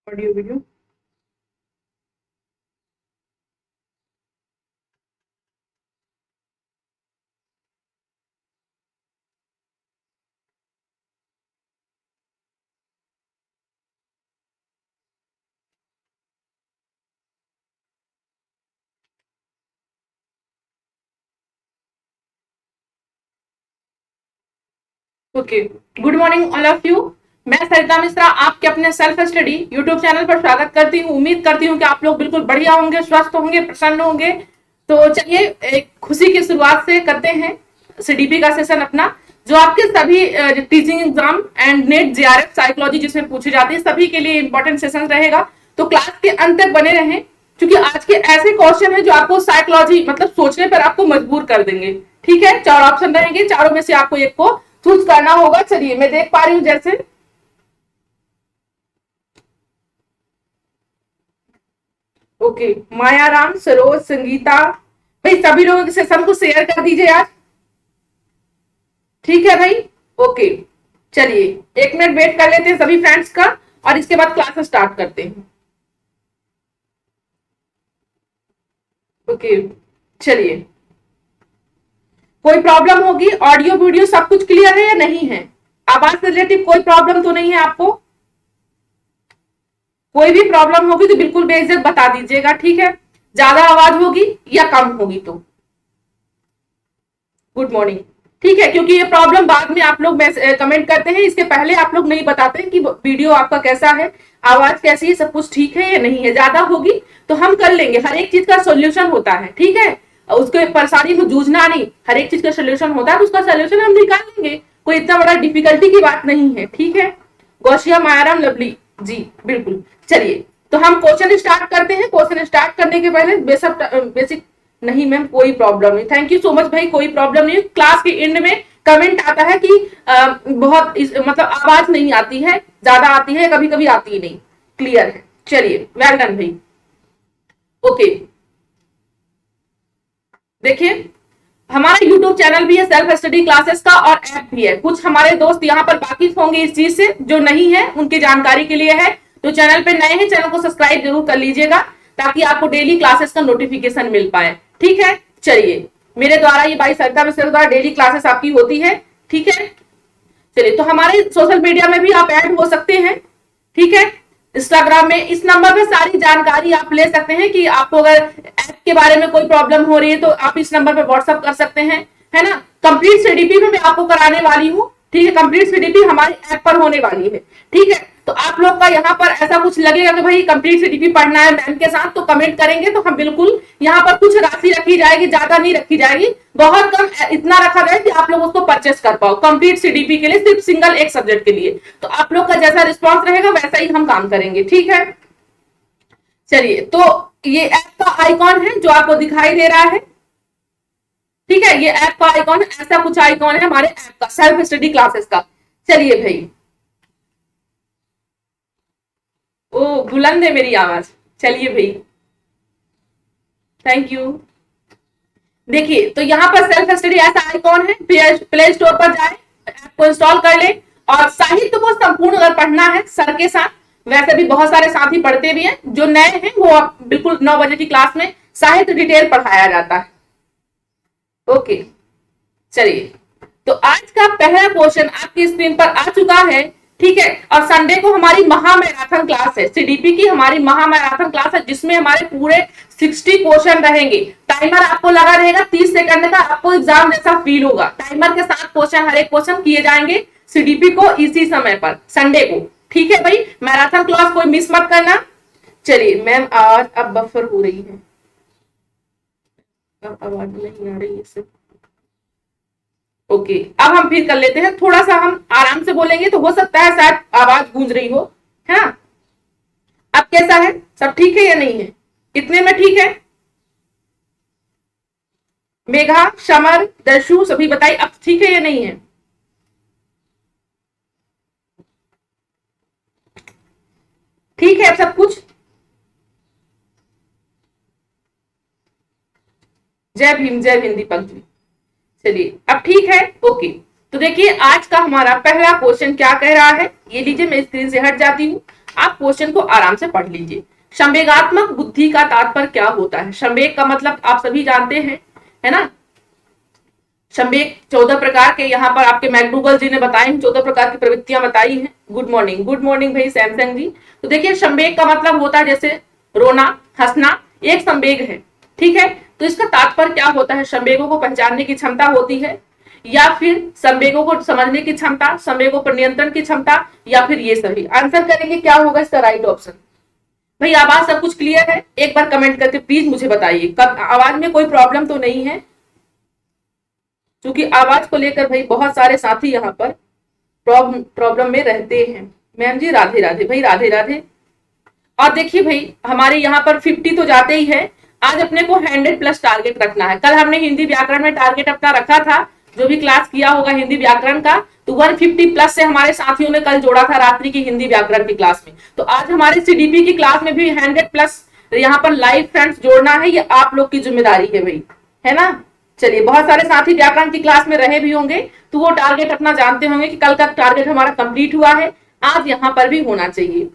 Audio video. Okay, good morning all of you. मैं सरिता मिश्रा आपके अपने सेल्फ स्टडी यूट्यूब चैनल पर स्वागत करती हूँ। उम्मीद करती हूँ कि आप लोग बिल्कुल बढ़िया होंगे, स्वस्थ होंगे, प्रसन्न होंगे। तो चलिए एक खुशी की शुरुआत से करते हैं सीडीपी का सेशन अपना, जो आपके सभी teaching exam and net JRF psychology जिसमें पूछी जाती है सभी के लिए इंपॉर्टेंट सेशन रहेगा। तो क्लास के अंत तक बने रहें, क्योंकि आज के ऐसे क्वेश्चन है जो आपको साइकोलॉजी मतलब सोचने पर आपको मजबूर कर देंगे। ठीक है, 4 ऑप्शन रहेंगे, चारों में से आपको एक को चूज करना होगा। चलिए मैं देख पा रही हूँ जैसे ओके, मायाराम, सरोज, संगीता, भाई सभी लोग सेशन को शेयर कर दीजिए आज। ठीक है भाई, ओके। चलिए 1 मिनट वेट कर लेते हैं सभी फ्रेंड्स का और इसके बाद क्लास स्टार्ट करते हैं। ओके, चलिए कोई प्रॉब्लम होगी? ऑडियो वीडियो सब कुछ क्लियर है या नहीं है? आवाज से रिलेटिव कोई प्रॉब्लम तो नहीं है आपको? कोई भी प्रॉब्लम होगी तो बिल्कुल बेझिझक बता दीजिएगा। ठीक है, ज्यादा आवाज होगी या कम होगी तो गुड मॉर्निंग। ठीक है, क्योंकि ये प्रॉब्लम बाद में आप लोग कमेंट करते हैं, इसके पहले आप लोग नहीं बताते कि वीडियो आपका कैसा है, आवाज कैसी है, सब कुछ ठीक है या नहीं है। ज्यादा होगी तो हम कर लेंगे, हर एक चीज का सोल्यूशन होता है। ठीक है, उसके परेशानी में जूझना नहीं, हर एक चीज का सोल्यूशन होता है तो उसका सोल्यूशन हम निकाल लेंगे। कोई इतना बड़ा डिफिकल्टी की बात नहीं है। ठीक है, गौशिया, मायाराम, लवली जी बिल्कुल। चलिए तो हम क्वेश्चन स्टार्ट करते हैं। क्वेश्चन स्टार्ट करने के पहले बेसिक नहीं मैम कोई प्रॉब्लम नहीं, थैंक यू सो मच भाई, कोई प्रॉब्लम नहीं। क्लास के एंड में कमेंट आता है कि मतलब आवाज नहीं आती है, ज्यादा आती है, कभी कभी आती ही नहीं। क्लियर है, चलिए वेल डन भाई। ओके, देखिए हमारा यूट्यूब चैनल भी है सेल्फ स्टडी क्लासेस का और ऐप भी है। कुछ हमारे दोस्त यहाँ पर वाकिफ होंगे इस चीज से, जो नहीं है उनकी जानकारी के लिए है। तो चैनल पे नए हैं, चैनल को सब्सक्राइब जरूर कर लीजिएगा ताकि आपको डेली क्लासेस का नोटिफिकेशन मिल पाए। ठीक है, चलिए मेरे द्वारा ये भाई सरिता मिश्रा द्वारा डेली क्लासेस आपकी होती है। ठीक है, चलिए तो हमारे सोशल मीडिया में भी आप ऐड हो सकते हैं। ठीक है, इंस्टाग्राम में इस नंबर पे सारी जानकारी आप ले सकते हैं कि आपको अगर ऐप के बारे में कोई प्रॉब्लम हो रही है तो आप इस नंबर पे व्हाट्सअप कर सकते हैं, है ना। कंप्लीट सीडीपी में मैं आपको कराने वाली हूँ। ठीक है, कंप्लीट सीडीपी हमारी ऐप पर होने वाली है। ठीक है, तो आप लोग का यहाँ पर ऐसा कुछ लगेगा कि भाई कंप्लीट सीडीपी पढ़ना है मैम के साथ, तो कमेंट करेंगे तो हम बिल्कुल यहाँ पर कुछ राशि रखी जाएगी, ज्यादा नहीं रखी जाएगी, बहुत कम, इतना रखा जाए कि आप लोग उसको परचेस कर पाओ कंप्लीट सीडीपी के लिए, सिर्फ सिंगल एक सब्जेक्ट के लिए। तो आप लोग का जैसा रिस्पॉन्स रहेगा वैसा ही हम काम करेंगे। ठीक है, चलिए तो ये ऐप का आइकॉन है जो आपको दिखाई दे रहा है। ठीक है, ये ऐप का आइकॉन है, ऐसा कुछ आइकॉन है हमारे ऐप का सेल्फ स्टडी क्लासेस का। चलिए भाई, ओ बुलंद है मेरी आवाज। चलिए भाई, थैंक यू। देखिए तो यहाँ पर सेल्फ स्टडी ऐसा आइकॉन है, प्ले स्टोर पर जाए, ऐप को इंस्टॉल कर ले और साहित्य को संपूर्ण अगर पढ़ना है सर के साथ, वैसे भी बहुत सारे साथी पढ़ते भी हैं, जो नए हैं वो बिल्कुल 9 बजे की क्लास में साहित्य डिटेल पढ़ाया जाता है। ओके, चलिए तो आज का पहला क्वेश्चन आपकी स्क्रीन पर आ चुका है। ठीक है, और संडे को हमारी महा मैराथन क्लास है, सीडीपी की हमारी महा मैराथन क्लास है, जिसमें हमारे पूरे 60 क्वेश्चन रहेंगे। टाइमर आपको लगा रहेगा 30 सेकंड का, आपको एग्जाम जैसा फील होगा। टाइमर के साथ क्वेश्चन, हर एक क्वेश्चन किए जाएंगे सीडीपी को इसी समय पर संडे को। ठीक है भाई, मैराथन क्लास कोई मिस मत करना। चलिए मैम आज अब बफर हो रही है, अब आवाज नहीं आ रही है। ओके, अब हम फिर कर लेते हैं, थोड़ा सा हम आराम से बोलेंगे तो हो सकता है शायद आवाज गूंज रही हो, है ना। अब कैसा है, सब ठीक है या नहीं है? इतने में ठीक है? मेघा, समर, दर्शु सभी बताइए अब ठीक है या नहीं है? ठीक है अब सब कुछ? जय भीम, जय भीम दीपक जी। चलिए अब ठीक है, ओके। तो देखिए आज का हमारा पहला क्वेश्चन क्या कह रहा है, ये लीजिए मैं स्क्रीन से हट जाती हूँ। आप क्वेश्चन को आराम से पढ़ लीजिए। संवेगात्मक बुद्धि का तात्पर्य क्या होता है? संवेग का मतलब आप सभी जानते हैं, है ना। संवेग 14 प्रकार के यहाँ पर आपके मैकडूगल जी ने बताए हैं, 14 प्रकार की प्रवृत्तियां बताई हैं। गुड मॉर्निंग भाई सैमसंग जी। तो देखिए संवेग का मतलब होता है जैसे रोना, हंसना, एक संवेग है, ठीक है। तो इसका तात्पर्य क्या होता है? संवेगों को पहचानने की क्षमता होती है, या फिर संवेगों को समझने की क्षमता, संवेगों पर नियंत्रण की क्षमता, या फिर ये सभी। आंसर करेंगे क्या होगा इसका राइट ऑप्शन। भाई आवाज सब कुछ क्लियर है? एक बार कमेंट करके प्लीज मुझे बताइए, कब आवाज में कोई प्रॉब्लम तो नहीं है, क्योंकि आवाज को लेकर भाई बहुत सारे साथी यहाँ पर प्रॉब्लम में रहते हैं। मैम जी राधे राधे भाई, राधे राधे। और देखिए भाई हमारे यहाँ पर 50 तो जाते ही है। आज अपने को 100+ टारगेट रखना है। कल हमने हिंदी व्याकरण में टारगेट अपना रखा था, जो भी क्लास किया होगा हिंदी व्याकरण का, तो 150+ से हमारे साथियों ने कल जोड़ा था रात्रि की हिंदी व्याकरण की क्लास में। तो आज हमारे सीडीपी की क्लास में भी 100+ यहाँ पर लाइव फ्रेंड्स जोड़ना है, ये आप लोग की जिम्मेदारी है भाई, है ना। चलिए बहुत सारे साथी व्याकरण की क्लास में रहे भी होंगे, तो वो टारगेट अपना जानते होंगे कि कल का टारगेट हमारा कंप्लीट हुआ है, आज यहाँ पर भी होना चाहिए।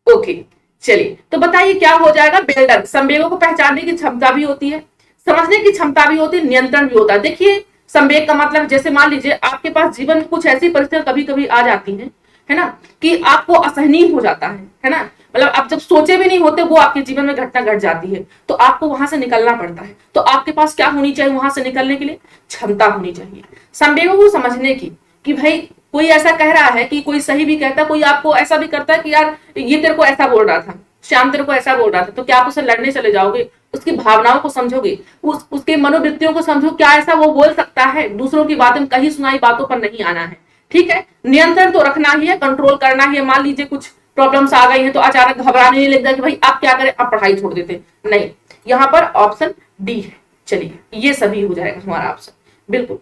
ओके चलिए, तो बताइए क्या हो जाएगा? बिल्डर संवेगों को पहचानने की क्षमता भी होती है, समझने की क्षमता भी होती है, नियंत्रण भी होता है। देखिए संवेग का मतलब जैसे मान लीजिए आपके पास जीवन में कुछ ऐसी परिस्थितियां कभी कभी आ जाती हैं, है ना, कि आपको असहनीय हो जाता है ना। मतलब आप जब सोचे भी नहीं होते वो आपके जीवन में घटना घट जाती है, तो आपको वहां से निकलना पड़ता है। तो आपके पास क्या होनी चाहिए वहां से निकलने के लिए? क्षमता होनी चाहिए संवेगों को समझने की, कि भाई कोई ऐसा कह रहा है कि कोई सही भी कहता है, कोई आपको ऐसा भी करता है कि यार ये तेरे को ऐसा बोल रहा था, श्याम तेरे को ऐसा बोल रहा था, तो क्या आप उसे लड़ने चले जाओगे? उसकी भावनाओं को समझोगे, उसके मनोवृत्तियों को समझो, क्या ऐसा वो बोल सकता है? दूसरों की बातें, कही सुनाई बातों पर नहीं आना है, ठीक है। नियंत्रण तो रखना ही है, कंट्रोल करना ही है। मान लीजिए कुछ प्रॉब्लम्स आ गई हैं तो अचानक घबराने नहीं लगता कि भाई आप क्या करें, आप पढ़ाई छोड़ देते, नहीं। यहाँ पर ऑप्शन डी है। चलिए ये सभी हो जाएगा हमारा ऑप्शन, बिल्कुल।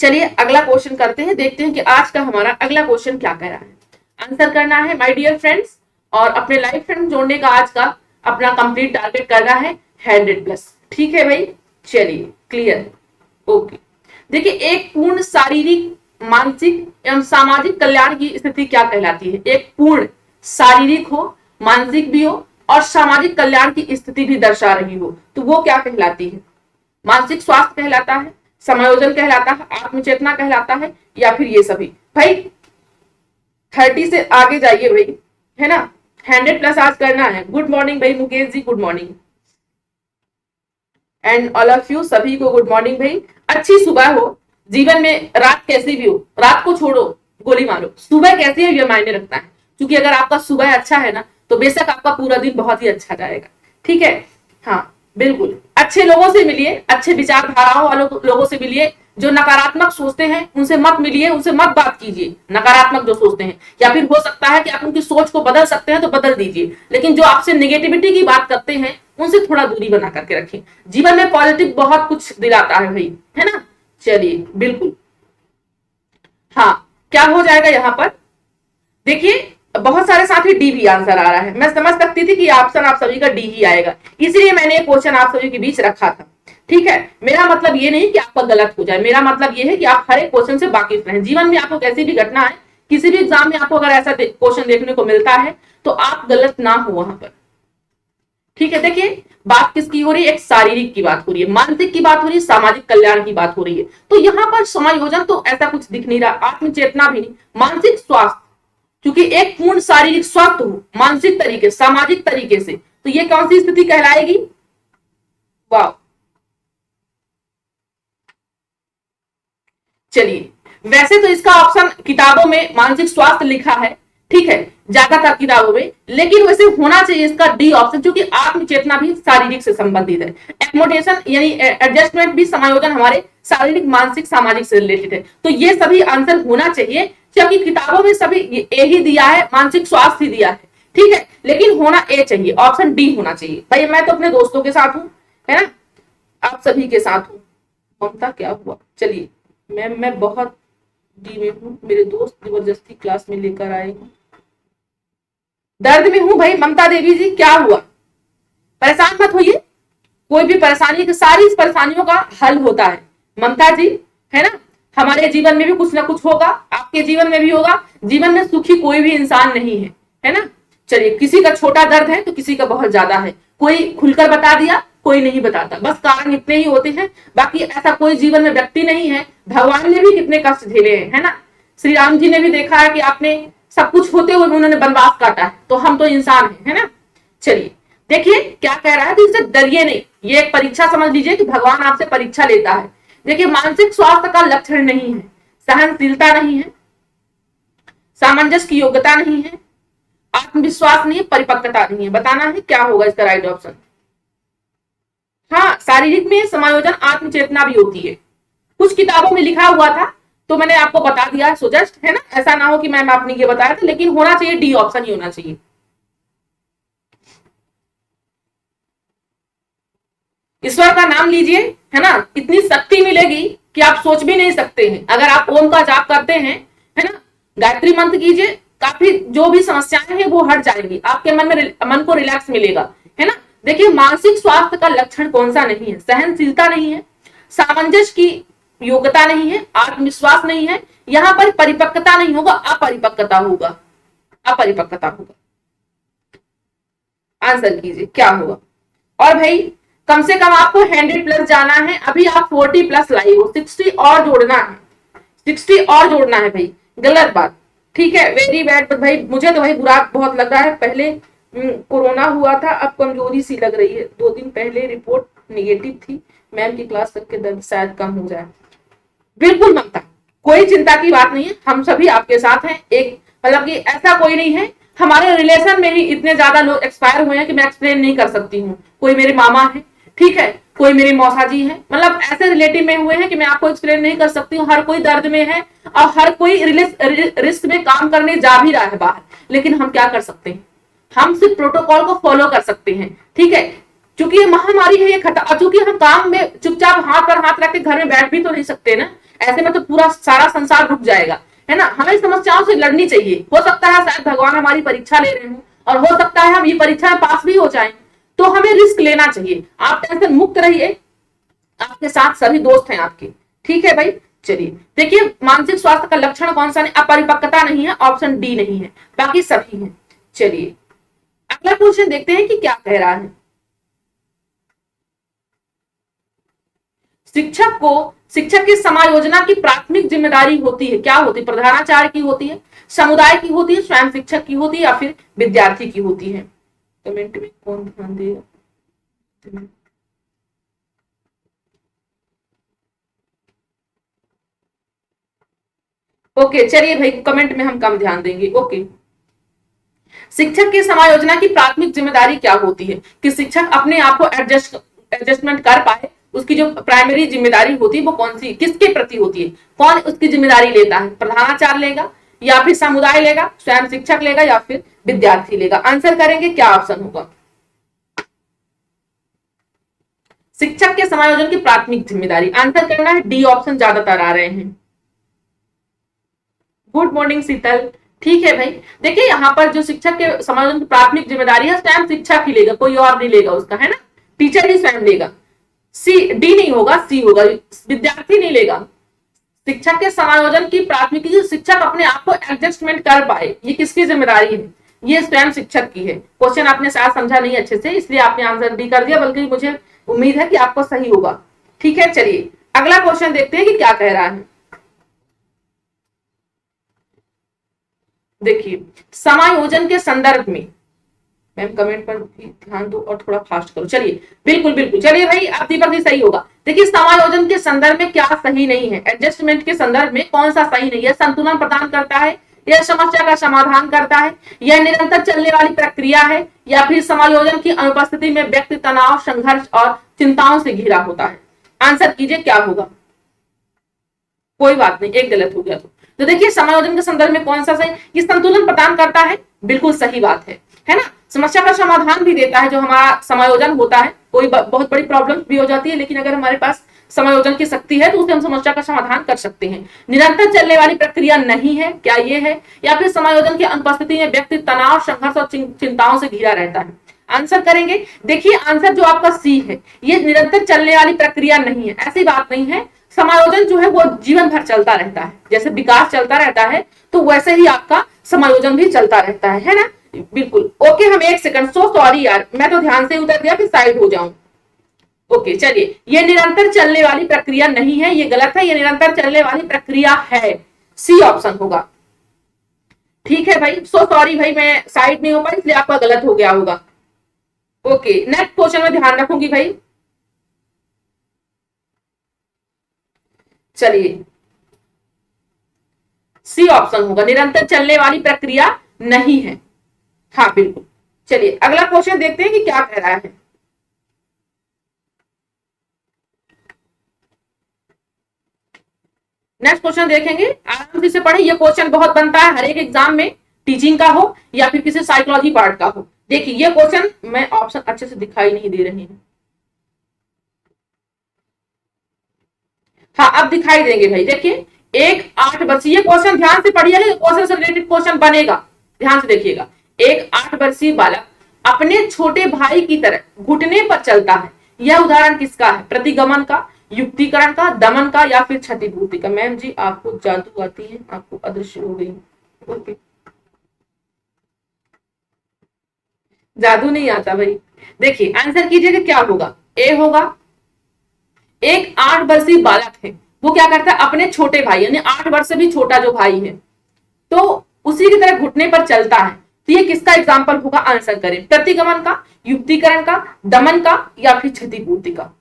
चलिए अगला क्वेश्चन करते हैं, देखते हैं कि आज का हमारा अगला क्वेश्चन क्या कह रहा है। आंसर करना है माय डियर फ्रेंड्स, और अपने लाइव फ्रेंड जोड़ने का आज का अपना कंप्लीट टारगेट करना है 100+, ठीक है भाई। चलिए क्लियर, ओके। देखिए एक पूर्ण शारीरिक, मानसिक एवं सामाजिक कल्याण की स्थिति क्या कहलाती है? एक पूर्ण शारीरिक हो, मानसिक भी हो और सामाजिक कल्याण की स्थिति भी दर्शा रही हो, तो वो क्या कहलाती है? मानसिक स्वास्थ्य कहलाता है, समायोजन कहलाता है, आत्मचेतना कहलाता है, या फिर ये सभी। भाई 30 से आगे जाइए भाई, है ना। 100+ आज करना है। गुड मॉर्निंग भाई Mukesh ji, good morning, and all of you सभी को गुड मॉर्निंग भाई। अच्छी सुबह हो, जीवन में रात कैसी भी हो, रात को छोड़ो गोली मारो, सुबह कैसी है ये मायने रखता है। क्योंकि अगर आपका सुबह अच्छा है ना, तो बेशक आपका पूरा दिन बहुत ही अच्छा जाएगा, ठीक है। हाँ बिल्कुल, अच्छे लोगों से मिलिए, अच्छे विचारधाराओं वालों लोगों से मिलिए। जो नकारात्मक सोचते हैं उनसे मत मिलिए, उनसे मत बात कीजिए, नकारात्मक जो सोचते हैं। या फिर हो सकता है कि आप उनकी सोच को बदल सकते हैं तो बदल दीजिए, लेकिन जो आपसे नेगेटिविटी की बात करते हैं उनसे थोड़ा दूरी बना करके रखें। जीवन में पॉजिटिव बहुत कुछ दिलाता है भाई, है ना। चलिए बिल्कुल, हाँ क्या हो जाएगा यहाँ पर? देखिए बहुत सारे साथी डी भी आंसर आ रहा है। मैं समझ सकती थी कि ऑप्शन आप सभी का डी ही आएगा, इसलिए मैंने एक क्वेश्चन आप सभी के बीच रखा था, ठीक है। मेरा मतलब ये नहीं कि आपका गलत हो जाए, मेरा मतलब ये है कि आप हर एक क्वेश्चन से वाकिफ रहें। जीवन में आपको कैसी भी घटना है, किसी भी एग्जाम में आपको अगर ऐसा क्वेश्चन देखने को मिलता है तो आप गलत ना हो वहां पर, ठीक है। देखिए बात किसकी हो रही है? एक शारीरिक की बात हो रही है, मानसिक की बात हो रही है, सामाजिक कल्याण की बात हो रही है। तो यहाँ पर समायोजन तो ऐसा कुछ दिख नहीं रहा, आत्मचेतना भी नहीं, मानसिक स्वास्थ्य, क्योंकि एक पूर्ण शारीरिक स्वास्थ्य हो, मानसिक तरीके, सामाजिक तरीके से, तो ये कौन सी स्थिति कहलाएगी? वाह, चलिए वैसे तो इसका ऑप्शन किताबों में मानसिक स्वास्थ्य लिखा है, ठीक है, ज्यादातर किताबों में, लेकिन वैसे होना चाहिए इसका डी ऑप्शन, क्योंकि आत्मचेतना भी शारीरिक से संबंधित है। एकोमोडेशन यानी एडजस्टमेंट भी, समायोजन हमारे शारीरिक, मानसिक, सामाजिक से रिलेटेड है। तो ये सभी आंसर होना चाहिए, क्योंकि किताबों में सभी ए ही दिया है, मानसिक स्वास्थ्य ही दिया है, ठीक है, लेकिन होना ए चाहिए, ऑप्शन डी होना चाहिए। भाई मैं तो अपने दोस्तों के साथ हूं, है ना, आप सभी के साथ हूं। ममता क्या हुआ? चलिए मैम मैं बहुत डी में हूँ, मेरे दोस्त जबरदस्ती क्लास में लेकर आए हूँ, दर्द में हूं भाई। ममता देवी जी क्या हुआ? परेशान मत होइए, कोई भी परेशानी, सारी परेशानियों का हल होता है ममता जी, है ना। हमारे जीवन में भी कुछ ना कुछ होगा, आपके जीवन में भी होगा। जीवन में सुखी कोई भी इंसान नहीं है, है ना। चलिए, किसी का छोटा दर्द है तो किसी का बहुत ज्यादा है, कोई खुलकर बता दिया, कोई नहीं बताता, बस कारण इतने ही होते हैं। बाकी ऐसा कोई जीवन में व्यक्ति नहीं है। भगवान ने भी कितने कष्ट झेले हैं, है ना। श्री राम जी ने भी देखा है कि आपने सब कुछ होते हुए भी उन्होंने वनवास काटा है, तो हम तो इंसान है ना। चलिए देखिए क्या कह रहा है, तो इससे डरिए नहीं। ये एक परीक्षा समझ लीजिए कि भगवान आपसे परीक्षा लेता है। देखिए, मानसिक स्वास्थ्य का लक्षण नहीं है, सहनशीलता नहीं है, सामंजस्य की योग्यता नहीं है, आत्मविश्वास नहीं है, परिपक्वता नहीं है। बताना है क्या होगा इसका राइट ऑप्शन। हाँ, शारीरिक में समायोजन आत्मचेतना भी होती है, कुछ किताबों में लिखा हुआ था तो मैंने आपको बता दिया, सो जस्ट, है ना। ऐसा ना हो कि मैम आपने ये बताया था, लेकिन होना चाहिए डी ऑप्शन ही होना चाहिए। ईश्वर का नाम लीजिए, है ना, इतनी शक्ति मिलेगी कि आप सोच भी नहीं सकते हैं। अगर आप ओम का जाप करते हैं, है ना, गायत्री मंत्र कीजिए, काफी जो भी समस्याएं हैं वो हट जाएंगी, आपके मन को रिलैक्स मिलेगा, है ना। देखिए, मानसिक स्वास्थ्य का लक्षण कौन सा नहीं है, सहनशीलता नहीं है, सामंजस्य की योग्यता नहीं है, आत्मविश्वास नहीं है, यहां पर परिपक्वता नहीं होगा, अपरिपक्वता होगा, अपरिपक्वता होगा। आंसर कीजिए क्या होगा। और भाई कम से कम आपको 100 प्लस जाना है, अभी आप 40 प्लस लाई हो, 60 और जोड़ना है, 60 और जोड़ना है भाई, गलत बात, ठीक है, वेरी बैड। तो भाई मुझे तो भाई बुरा बहुत लग रहा है, पहले कोरोना हुआ था, अब कमजोरी सी लग रही है। 2 दिन पहले रिपोर्ट निगेटिव थी, मैम की क्लास करके दर्द शायद कम हो जाए। बिल्कुल ममता, कोई चिंता की बात नहीं है, हम सभी आपके साथ हैं। एक मतलब कि ऐसा कोई नहीं है, हमारे रिलेशन में ही इतने ज्यादा लोग एक्सपायर हुए हैं कि मैं एक्सप्लेन नहीं कर सकती हूँ। कोई मेरे मामा है, ठीक है, कोई मेरी मौसा जी है, मतलब ऐसे रिलेटिव में हुए हैं कि मैं आपको एक्सप्लेन नहीं कर सकती हूँ। हर कोई दर्द में है और हर कोई रिस्क में काम करने जा भी रहा है बाहर, लेकिन हम क्या कर सकते हैं, हम सिर्फ प्रोटोकॉल को फॉलो कर सकते हैं, ठीक है। चूंकि ये महामारी है, ये खतरा, चूंकि हम काम में चुपचाप हाथ पर हाथ रख के घर में बैठ भी तो नहीं सकते ना, ऐसे में तो पूरा सारा संसार रुक जाएगा, है ना। हमें समस्याओं से लड़नी चाहिए। हो सकता है शायद भगवान हमारी परीक्षा ले रहे हो, और हो सकता है हम ये परीक्षा में पास भी हो जाएं, तो हमें रिस्क लेना चाहिए। आप टेंशन मुक्त रहिए, आपके साथ सभी दोस्त हैं आपके, ठीक है भाई। चलिए देखिए, मानसिक स्वास्थ्य का लक्षण कौन सा नहीं, अपरिपक्वता नहीं है, ऑप्शन डी नहीं है, बाकी सभी हैं। चलिए अगला क्वेश्चन देखते हैं कि क्या कह रहा है। शिक्षक की समायोजना की प्राथमिक जिम्मेदारी होती है, क्या होती है, प्रधानाचार्य की होती है, समुदाय की होती है, स्वयं शिक्षक की होती है, या फिर विद्यार्थी की होती है। कमेंट में कौन ध्यान देगा। ओके चलिए भाई, कमेंट में हम कम ध्यान देंगे। ओके, शिक्षक की समायोजना की प्राथमिक जिम्मेदारी क्या होती है, कि शिक्षक अपने आप को एडजस्टमेंट कर पाए, उसकी जो प्राइमरी जिम्मेदारी होती है वो कौन सी, किसके प्रति होती है, कौन उसकी जिम्मेदारी लेता है, प्रधानाचार्य लेगा, या फिर समुदाय लेगा, स्वयं शिक्षक लेगा, या फिर विद्यार्थी लेगा। आंसर करेंगे, क्या ऑप्शन होगा। शिक्षक के समायोजन की प्राथमिक जिम्मेदारी, आंसर करना है डी ऑप्शन, ज्यादातर आ रहे हैं। गुड मॉर्निंग शीतल, ठीक है भाई। देखिए यहाँ पर जो शिक्षक के समायोजन की प्राथमिक जिम्मेदारी है, स्वयं शिक्षक ही लेगा, कोई और नहीं लेगा उसका, है ना, टीचर ही स्वयं लेगा। सी, डी नहीं होगा, सी होगा, विद्यार्थी नहीं लेगा। शिक्षक के समायोजन की प्राथमिक, शिक्षक अपने आप को एडजस्टमेंट कर पाए, ये किसकी जिम्मेदारी है, ये स्वयं शिक्षक की है। क्वेश्चन आपने शायद समझा नहीं अच्छे से, इसलिए आपने आंसर डी कर दिया, बल्कि मुझे उम्मीद है कि आपको सही होगा, ठीक है। चलिए अगला क्वेश्चन देखते हैं कि क्या कह रहा है। देखिए, समायोजन के संदर्भ में, मैम कमेंट पर भी ध्यान दो और थोड़ा फास्ट करो। चलिए बिल्कुल बिल्कुल, चलिए भाई, अब दीपक जी सही होगा। देखिए, समायोजन के संदर्भ में क्या सही नहीं है, एडजस्टमेंट के संदर्भ में कौन सा सही नहीं है, संतुलन प्रदान करता है, यह समस्या का समाधान करता है, यह निरंतर चलने वाली प्रक्रिया है, या फिर समायोजन की अनुपस्थिति में व्यक्ति तनाव, संघर्ष और चिंताओं से घिरा होता है। आंसर कीजिए क्या होगा। कोई बात नहीं, एक गलत हो गया तो देखिए, समायोजन के संदर्भ में कौन सा सही, ये संतुलन प्रदान करता है, बिल्कुल सही बात है ना। समस्या का समाधान भी देता है, जो हमारा समायोजन होता है, कोई बहुत बड़ी प्रॉब्लम भी हो जाती है, लेकिन अगर हमारे पास समायोजन की शक्ति है तो उससे हम समस्या का समाधान कर सकते हैं। निरंतर चलने वाली प्रक्रिया नहीं है, क्या ये है, या फिर समायोजन की अनुपस्थिति में व्यक्ति तनाव, संघर्ष और चिंताओं से घिरा रहता है। आंसर करेंगे, देखिए आंसर जो आपका सी है, ये निरंतर चलने वाली प्रक्रिया नहीं है, ऐसी बात नहीं है। समायोजन जो है वो जीवन भर चलता रहता है, जैसे विकास चलता रहता है तो वैसे ही आपका समायोजन भी चलता रहता है ना। बिल्कुल ओके। हम एक सेकंड, सो सॉरी यार, मैं तो ध्यान से उतर गया, फिर साइड हो जाऊं। ओके चलिए, ये निरंतर चलने वाली प्रक्रिया नहीं है, ये गलत है, ये निरंतर चलने वाली प्रक्रिया है, सी ऑप्शन होगा। ठीक है भाई, सो सॉरी भाई, मैं साइड नहीं हो पाई इसलिए आपका गलत हो गया होगा। ओके नेक्स्ट क्वेश्चन में ध्यान रखूंगी भाई। चलिए सी ऑप्शन होगा, निरंतर चलने वाली प्रक्रिया नहीं है। हाँ बिल्कुल। चलिए अगला क्वेश्चन देखते हैं कि क्या कह रहा है। नेक्स्ट क्वेश्चन देखेंगे, आराम से इसे पढ़ें, ये क्वेश्चन बहुत बनता है हर एक एग्जाम में, टीचिंग का हो या फिर किसी साइकोलॉजी पार्ट का हो। देखिए ये क्वेश्चन, मैं ऑप्शन अच्छे से दिखाई नहीं दे रही हूँ, हाँ अब दिखाई देंगे भाई। देखिए एक 8 वर्षीय, क्वेश्चन ध्यान से पढ़िएगा, क्वेश्चन से रिलेटेड क्वेश्चन बनेगा, ध्यान से देखिएगा। एक 8 वर्षीय बालक अपने छोटे भाई की तरह घुटने पर चलता है, यह उदाहरण किसका है? प्रतिगमन का, युक्तिकरण का, दमन का या फिर क्षतिपूर्ति का? मैम जी आपको जादू आती है, आपको अदृश्य हो गई। ओके जादू नहीं आता भाई। देखिए आंसर कीजिएगा क्या होगा, ए होगा। एक 8 वर्षीय बालक है, वो क्या करता है, अपने छोटे भाई यानी 8 वर्ष से भी छोटा जो भाई है तो उसी की तरह घुटने पर चलता है, तो ये किसका एग्जाम्पल होगा? आंसर करें। प्रतिगमन का, युक्तिकरण का, दमन का या फिर क्षतिपूर्ति का?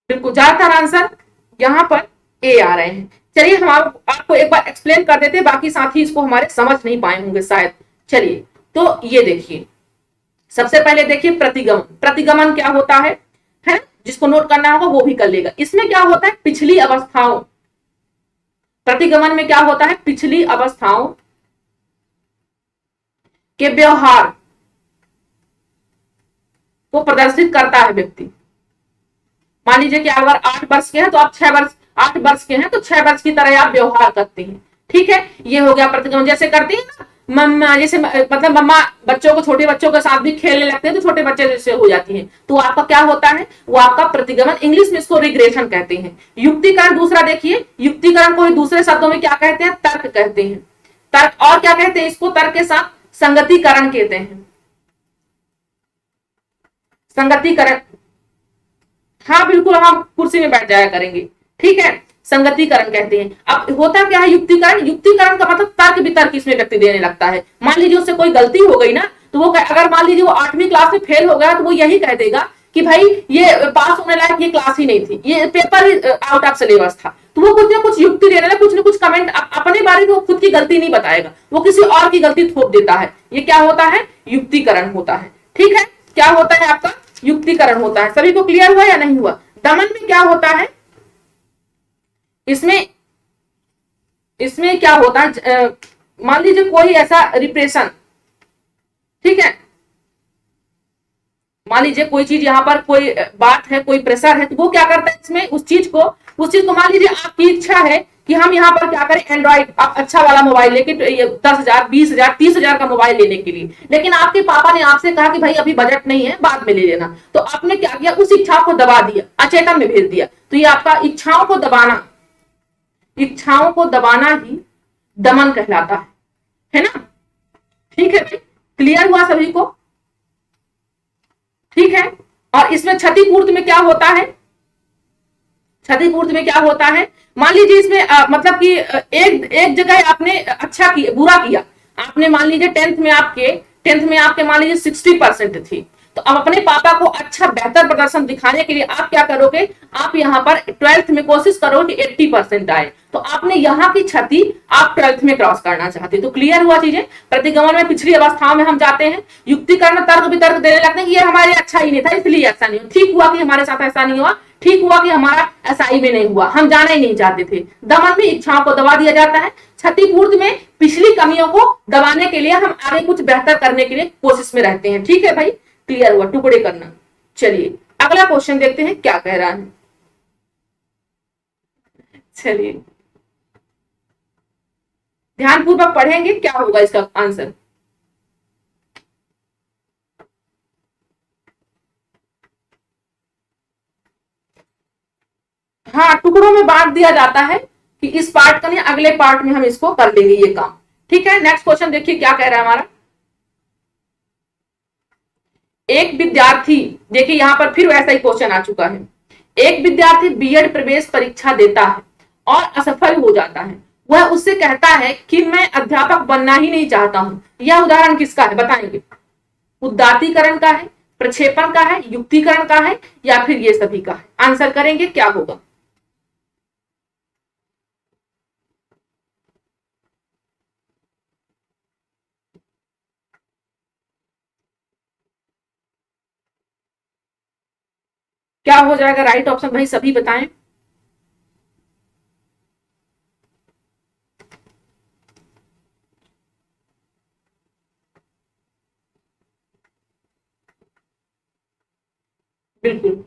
बिल्कुल ज्यादातर आंसर यहाँ पर ए आ रहे हैं। चलिए हम आपको एक बार एक्सप्लेन कर देते हैं, बाकी साथी इसको हमारे समझ नहीं पाए होंगे शायद। चलिए तो ये देखिए, सबसे पहले देखिए प्रतिगमन। प्रतिगमन क्या होता है जिसको नोट करना होगा वो भी कर लेगा। इसमें क्या होता है, पिछली अवस्थाओं, प्रतिगमन में क्या होता है, पिछली अवस्थाओं के व्यवहार को प्रदर्शित करता है व्यक्ति। मान लीजिए कि अगर 8 वर्ष के हैं तो आप 6 वर्ष, 8 वर्ष के हैं तो 6 वर्ष की तरह आप व्यवहार करते हैं। ठीक है, ये हो गया प्रतिगमन। जैसे करती है ना मम्मा, जैसे मतलब मम्मा बच्चों को, छोटे बच्चों के साथ भी खेलने लगते हैं तो छोटे बच्चे जैसे हो जाती हैं, तो आपका क्या होता है, वो आपका प्रतिगमन। इंग्लिश में इसको रिग्रेशन कहते हैं। युक्तिकरण दूसरा देखिए, युक्तिकरण को दूसरे शब्दों में क्या कहते हैं, तर्क कहते हैं। तर्क और क्या कहते हैं इसको, तर्क के साथ संगतिकरण कहते हैं। संगतिकरण, हाँ बिल्कुल, हम कुर्सी में बैठ जाया करेंगे। ठीक है, संगतिकरण कहते हैं। अब होता क्या है युक्तिकरण, युक्तिकरण का मतलब तर्क वितर्क इसमें व्यक्ति देने लगता है। मान लीजिए उससे कोई गलती हो गई ना, तो वो अगर मान लीजिए वो 8वीं क्लास में फेल हो गया तो वो यही कह देगा कि भाई ये पास होने लायक ये क्लास ही नहीं थी, ये paper he out of syllabus था। तो वो कुछ ना कुछ युक्ति देने लगा, कुछ ना कुछ कमेंट, अपने बारे में वो खुद की गलती नहीं बताएगा, वो किसी और की गलती थोप देता है। ये क्या होता है, युक्तिकरण होता है। ठीक है, क्या होता है आपका, युक्तिकरण होता है। सभी को क्लियर हुआ या नहीं हुआ? दमन में क्या होता है, इसमें इसमें क्या होता है, मान लीजिए कोई ऐसा रिप्रेशन, ठीक है, मान लीजिए कोई चीज, यहाँ पर कोई बात है, कोई प्रेशर है, तो वो क्या करता है इसमें उस चीज को मान लीजिए आपकी इच्छा है कि हम यहाँ पर क्या करें, एंड्रॉइड अच्छा वाला मोबाइल लेके 10,000 20,000 30,000 का मोबाइल लेने के लिए, लेकिन आपके पापा ने आपसे कहा कि भाई अभी बजट नहीं है, बाद में ले लेना, तो आपने क्या किया, उस इच्छा को दबा दिया, अचेतन में भेज दिया। तो ये आपका इच्छाओं को दबाना, इच्छाओं को दबाना ही दमन कहलाता है ना। ठीक है, क्लियर हुआ सभी को? ठीक है, और इसमें क्षतिपूर्ति में क्या होता है, क्षतिपूर्ति में क्या होता है, मान लीजिए इसमें मतलब कि एक जगह आपने अच्छा किया, बुरा किया, आपने मान लीजिए टेंथ में आपके मान लीजिए 60% थी, तो अब अपने पापा को अच्छा बेहतर प्रदर्शन दिखाने के लिए आप क्या करोगे, आप यहाँ पर 12th में कोशिश करोगे कि 80% आए, तो आपने यहाँ की क्षति आप 12th में क्रॉस करना चाहते। तो क्लियर हुआ चीजें। प्रतिगमन में पिछली अवस्थाओं में हम जाते हैं, युक्तिकरण तर्क वितर्क देने लगते हैं कि ये हमारे अच्छा ही नहीं था इसलिए ऐसा नहीं हुआ, ठीक हुआ कि हमारे साथ ऐसा नहीं हुआ, ठीक हुआ कि हमारा एसआई में नहीं हुआ, हम जाना ही नहीं चाहते थे। दमन में इच्छाओं को दबा दिया जाता है। क्षतिपूर्ति में पिछली कमियों को दबाने के लिए हम आगे कुछ बेहतर करने के लिए कोशिश में रहते हैं। ठीक है भाई, क्लियर हुआ, टुकड़े करना। चलिए अगला क्वेश्चन देखते हैं क्या कह रहा है। चलिए ध्यानपूर्वक पढ़ेंगे, क्या होगा इसका आंसर। हाँ, टुकड़ों में बांट दिया जाता है कि इस पार्ट का नहीं, अगले पार्ट में हम इसको कर लेंगे ये काम। ठीक है, नेक्स्ट क्वेश्चन देखिए क्या कह रहा है हमारा। एक विद्यार्थी, देखिए यहां पर फिर वैसा ही क्वेश्चन आ चुका है। एक विद्यार्थी बीएड प्रवेश परीक्षा देता है और असफल हो जाता है। वह उससे कहता है कि मैं अध्यापक बनना ही नहीं चाहता हूं। यह उदाहरण किसका है बताएंगे। उदात्तीकरण का है, प्रक्षेपण का है, युक्तिकरण का है, या फिर ये सभी का है। आंसर करेंगे, क्या होगा। क्या हो जाएगा राइट ऑप्शन भाई, सभी बताएं। बिल्कुल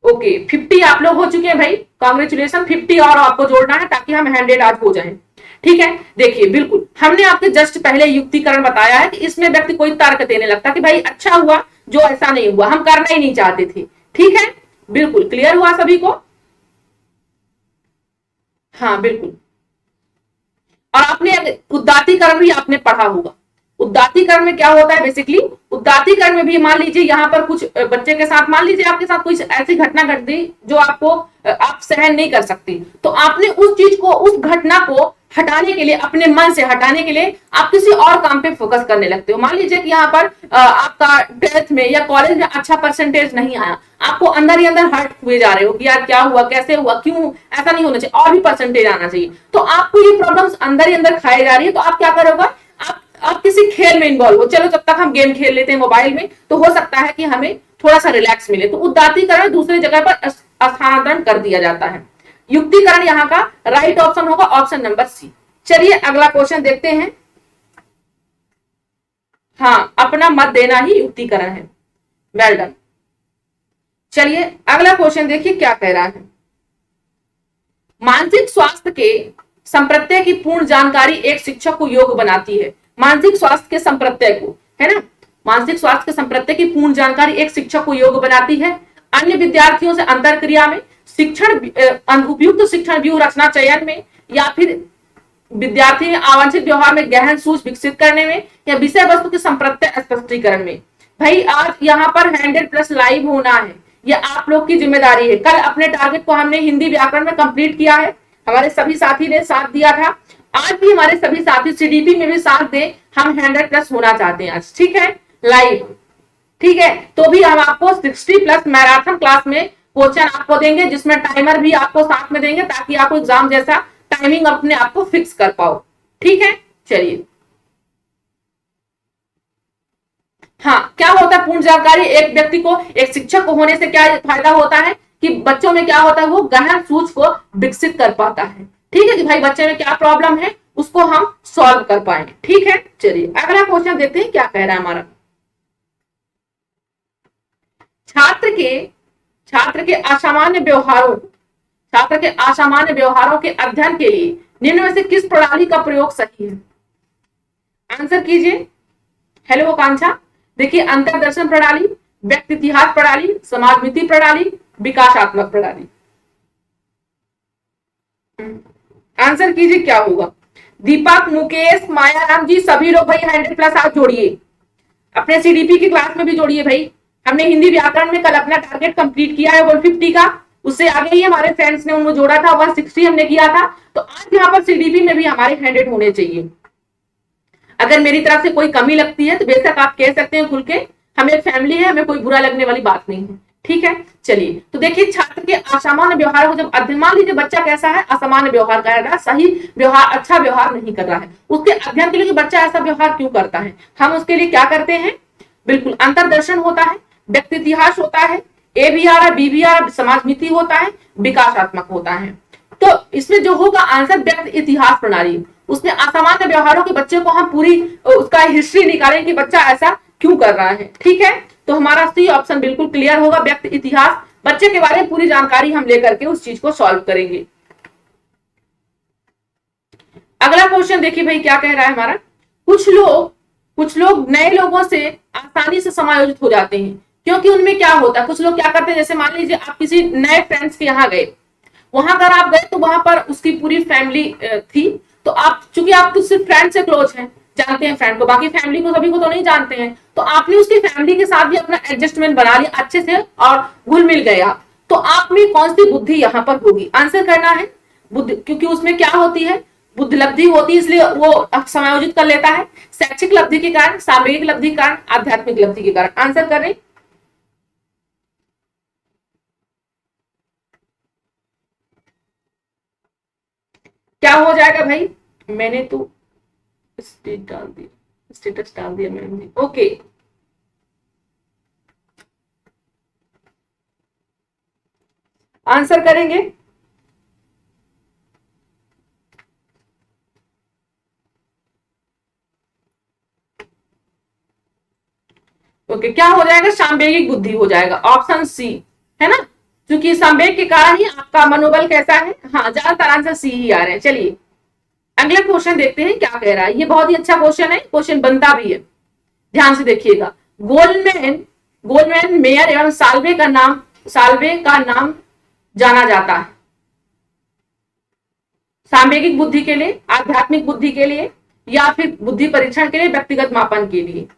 ओके, 50 आप लोग हो चुके हैं भाई, कांग्रेचुलेशन। 50 और आपको जोड़ना है ताकि हम 100 आज हो जाएं। ठीक है, देखिए बिल्कुल हमने आपके जस्ट पहले युक्तिकरण बताया है कि इसमें व्यक्ति कोई तर्क देने लगता कि भाई अच्छा हुआ जो ऐसा नहीं हुआ, हम करना ही नहीं चाहते थे। ठीक है, बिल्कुल क्लियर हुआ सभी को। हाँ बिल्कुल, और आपने उदात्तीकरण भी आपने पढ़ा होगा। उदात्तीकरण में क्या होता है बेसिकली, उदात्तीकरण में भी मान लीजिए यहाँ पर कुछ बच्चे के साथ, मान लीजिए आपके साथ कोई ऐसी घटना घट गई जो आपको आप सहन नहीं कर सकती, तो आपने उस चीज को, उस घटना को हटाने के लिए, अपने मन से हटाने के लिए आप किसी और काम पे फोकस करने लगते हो। मान लीजिए कि यहाँ पर आपका 12th में या कॉलेज में अच्छा परसेंटेज नहीं आया, आपको अंदर ही अंदर हर्ट हुए जा रहे हो कि यार क्या हुआ, कैसे हुआ, क्यों, ऐसा नहीं होना चाहिए, और भी परसेंटेज आना चाहिए। तो आपको ये प्रॉब्लम्स अंदर ही अंदर खाए जा रही है, तो आप क्या करोगे, आप किसी खेल में इन्वॉल्व हो, चलो जब तक हम गेम खेल लेते हैं मोबाइल में, तो हो सकता है कि हमें थोड़ा सा रिलैक्स मिले, तो उदात्तीकरण दूसरी जगह पर स्थानांतरण कर दिया जाता है। युक्तिकरण यहाँ का राइट ऑप्शन होगा, ऑप्शन नंबर सी। चलिए अगला क्वेश्चन देखते हैं। हाँ, अपना मत देना ही युक्तिकरण है। Well done. चलिए अगला क्वेश्चन देखिए क्या कह रहा है। मानसिक स्वास्थ्य के संप्रत्यय की पूर्ण जानकारी एक शिक्षक को योग्य बनाती है। मानसिक स्वास्थ्य के संप्रत्यय को, है ना, मानसिक स्वास्थ्य के संप्रत्यय की पूर्ण जानकारी एक शिक्षक को योग्य बनाती है। अन्य विद्यार्थियों से अंतर क्रिया में, शिक्षण उपयुक्त शिक्षण व्यूह रचना चयन में, या फिर विद्यार्थी में आवांछित व्यवहार में गहन सूझ विकसित करने में, या विषय वस्तु के संप्रत्यय स्पष्टीकरण में। भाई आज यहाँ पर 100+ लाइव होना है, ये आप लोग की जिम्मेदारी है। कल अपने टारगेट को हमने हिंदी व्याकरण में कंप्लीट किया है, हमारे सभी साथी ने साथ दिया था। आज भी हमारे सभी साथी सीडीपी में भी साथ दें, हम 100+ होना चाहते हैं आज। ठीक है, लाइव। ठीक है, तो भी हम आपको 60+ मैराथन क्लास में क्वेश्चन आपको देंगे, जिसमें टाइमर भी आपको साथ में देंगे, ताकि आपको एग्जाम जैसा टाइमिंग अपने आप को फिक्स कर पाओ। ठीक है, चलिए। हाँ, क्या होता है पूर्ण जानकारी, एक व्यक्ति को, एक शिक्षक को होने से क्या फायदा होता है कि बच्चों में क्या होता है, वो गहन सूझ को विकसित कर पाता है। ठीक है, कि भाई बच्चे में क्या प्रॉब्लम है उसको हम सॉल्व कर पाएंगे। ठीक है, चलिए अगला क्वेश्चन देखते हैं क्या कह रहा है हमारा। छात्र के असामान्य व्यवहारों के अध्ययन के लिए निम्न में से किस प्रणाली का प्रयोग सही है। आंसर कीजिए। हेलो आकांक्षा, देखिए अंतर्दर्शन प्रणाली, व्यक्ति इतिहास प्रणाली, समाजमिति प्रणाली, विकासात्मक प्रणाली। आंसर कीजिए क्या होगा। दीपक, मुकेश, मायाराम जी, सभी लोग भाई 100+ आप जोड़िए, अपने सीडीपी की क्लास में भी जोड़िए भाई। हमने हिंदी व्याकरण में कल अपना टारगेट कंप्लीट किया है 150 का, उससे आगे ही हमारे फ्रेंड्स ने उनको जोड़ा था, 160 हमने किया था। तो आज यहाँ पर सीडीपी में भी हमारे 100 होने चाहिए। अगर मेरी तरफ से कोई कमी लगती है तो बेशक आप कह सकते हैं खुल के, हम एक फैमिली है, हमें कोई बुरा लगने वाली बात नहीं है। ठीक है, चलिए। तो देखिए छात्र के असामान्य व्यवहार को जब अध्ययन, मान लीजिए बच्चा कैसा है, असामान्य व्यवहार कर रहा है, सही व्यवहार, अच्छा व्यवहार नहीं कर रहा है, उसके अध्ययन के लिए बच्चा ऐसा व्यवहार क्यों करता है, हम उसके लिए क्या करते हैं, बिल्कुल अंतरदर्शन होता है, व्यक्ति इतिहास होता है, ABR, BBR समाजमिति होता है, विकासात्मक होता है। तो इसमें जो होगा आंसर व्यक्ति इतिहास प्रणाली। उसने असामान्य व्यवहारों के बच्चे को हम पूरी उसका हिस्ट्री निकालें कि बच्चा ऐसा क्यों कर रहा है। ठीक है, तो हमारा सी ऑप्शन बिल्कुल क्लियर होगा, व्यक्ति इतिहास, बच्चे के बारे में पूरी जानकारी हम लेकर के उस चीज को सॉल्व करेंगे। अगला क्वेश्चन देखिए भाई क्या कह रहा है हमारा। कुछ लोग नए लोगों से आसानी से समायोजित हो जाते हैं, क्योंकि उनमें क्या होता है, कुछ लोग क्या करते हैं, जैसे मान लीजिए आप किसी नए फ्रेंड्स के यहाँ गए, वहां अगर आप गए तो वहां पर उसकी पूरी फैमिली थी, तो आप चूंकि आप तो सिर्फ फ्रेंड से क्लोज हैं, जानते हैं फ्रेंड को, बाकी फैमिली को सभी को तो नहीं जानते हैं, तो आपने उसकी फैमिली के साथ भी अपना एडजस्टमेंट बना लिया अच्छे से और घुल मिल गए आप, तो आप में कौन सी बुद्धि यहाँ पर होगी, आंसर करना है। बुद्धि, क्योंकि उसमें क्या होती है, बुद्धि लब्धि होती है, इसलिए वो समायोजित कर लेता है, शैक्षिक लब्धि के कारण, सामयिक लब्धि के कारण, आध्यात्मिक लब्धि के कारण। आंसर करें। क्या हो जाएगा भाई, मैंने तो स्टेटस डाल दिया मैंने, ओके। आंसर करेंगे। ओके, क्या हो जाएगा, सांवेगिक बुद्धि हो जाएगा, ऑप्शन सी, है ना, क्योंकि संवेग के कारण ही आपका मनोबल कैसा है। हाँ, ज्यादातर आंसर सी ही आ रहे हैं। चलिए अगला क्वेश्चन देखते हैं क्या कह रहा है। ये बहुत ही अच्छा क्वेश्चन है, क्वेश्चन बनता भी है, ध्यान से देखिएगा। गोल्डमैन मेयर एवं साल्वे का नाम जाना जाता है सांवेगिक बुद्धि के लिए, आध्यात्मिक बुद्धि के लिए, या फिर बुद्धि परीक्षण के लिए, व्यक्तिगत मापन के लिए।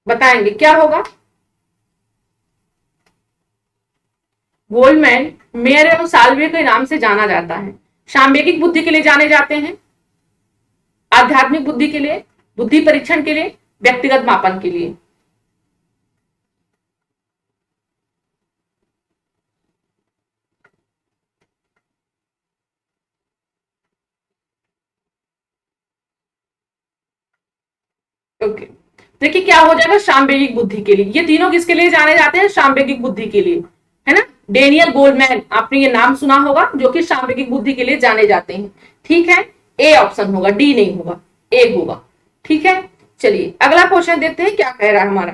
बताएंगे क्या होगा। गोल्डमैन मेयर एवं साल्वे के नाम से जाना जाता है, सांवेगिक बुद्धि के लिए जाने जाते हैं, आध्यात्मिक बुद्धि के लिए, बुद्धि परीक्षण के लिए, व्यक्तिगत मापन के लिए। ओके, देखिए क्या हो जाएगा, सांवेगिक बुद्धि के लिए। ये तीनों किसके लिए जाने जाते हैं, सांवेगिक बुद्धि के लिए, है ना। डेनियल गोल्डमैन, आपने ये नाम सुना होगा, जो कि सांवेगिक बुद्धि के लिए जाने जाते हैं। ठीक है, ए ऑप्शन होगा, डी नहीं होगा, ए होगा। ठीक है, चलिए अगला क्वेश्चन देखते हैं क्या कह रहा है हमारा।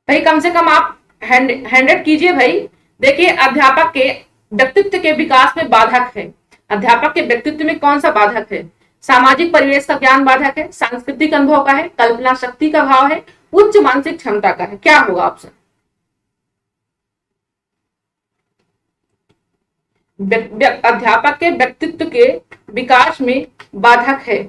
भाई कम से कम आप हैंडेड कीजिए भाई। देखिए, अध्यापक के व्यक्तित्व के विकास में बाधक है, अध्यापक के व्यक्तित्व में कौन सा बाधक है, सामाजिक परिवेश का ज्ञान बाधक है, सांस्कृतिक अनुभव का है, कल्पना शक्ति का भाव है, उच्च मानसिक क्षमता का है। क्या होगा ऑप्शन। अध्यापक के व्यक्तित्व के विकास में बाधक है।